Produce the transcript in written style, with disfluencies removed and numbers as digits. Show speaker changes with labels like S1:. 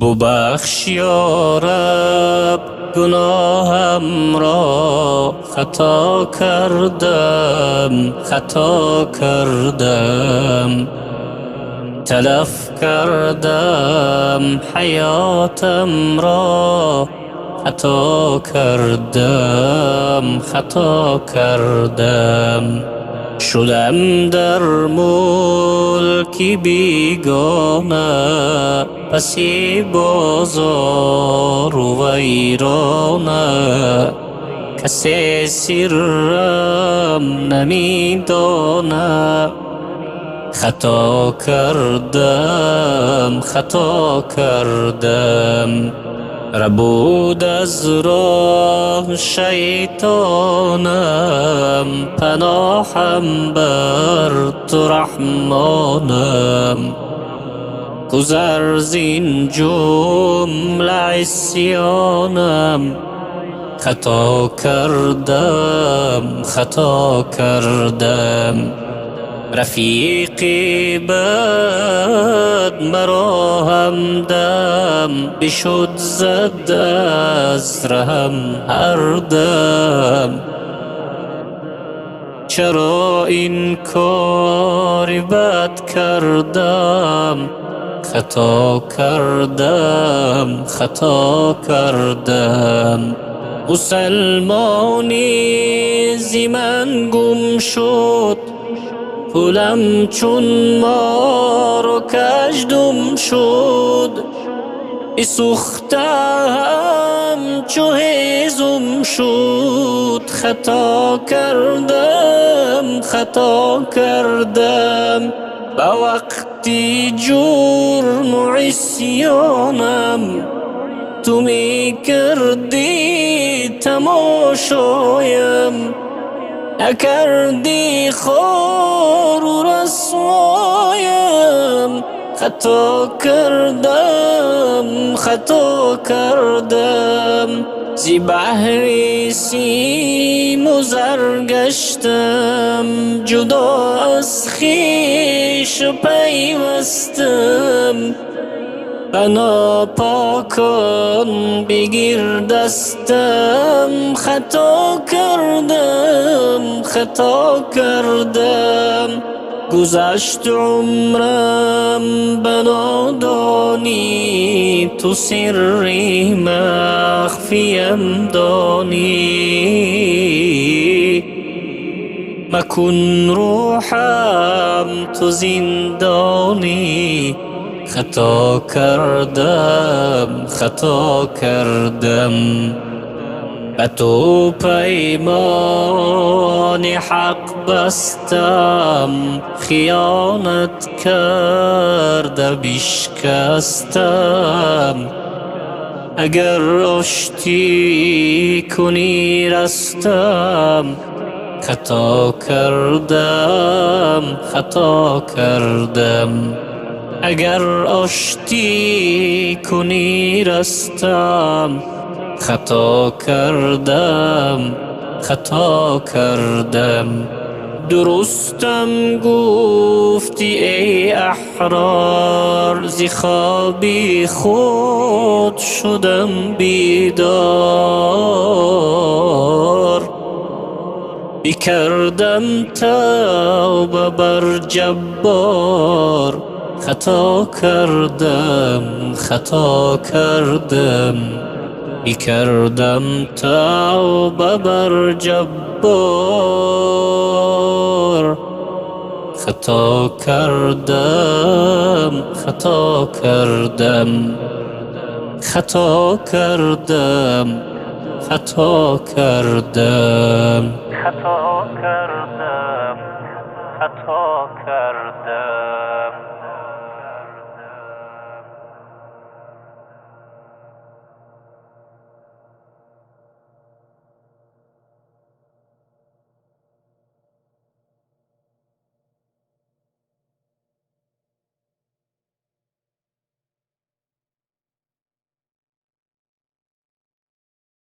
S1: ببخش یا رب گناهم را، خطا کردم تلف کردم حیاتم را، خطا کردم شدم در ملکی بیگانه، پسی بازار و ویرانه، کسی سرم نمیدانه. خطا کردم ربود از راه شیطانم، پناهم بر تو رحمانم. گذر زین جمله عصیانم، خطا کردم رفیقی بد مرا همدم، بشد زد از رهم هر دم. چرا این کار بد کردم؟ خطا کردم مسلمانی زی من گم شد، پولم چون مار و کژدم شد. سوختم چو هیزم شد، خطا کردم با وقتی جرم و عصیانم. تو می کردی تماشایم، نکردی خوار و رسوایم. خطا کردم زی بحری سیم و زر گشتم، جدا از خویش پیوستم. بنا پاکان بگیر دستم، خطا کردم گذشت عمرم بنادانی، تو سری مخفیم دانی. مکن روحم تو زندانی، خطا کردم به تو پیمان حق بستم، خیانت کرده بشکستم. اگر آشتی کنی رستم، خطا کردم اگر آشتی کنی رستم. خطا کردم درستم گفتی ای احرار، زی خوابی خود شدم بیدار. بکردم توبه بر جبار، خطا کردم بکردم توبه بر جبار. خطا کردم خطا کردم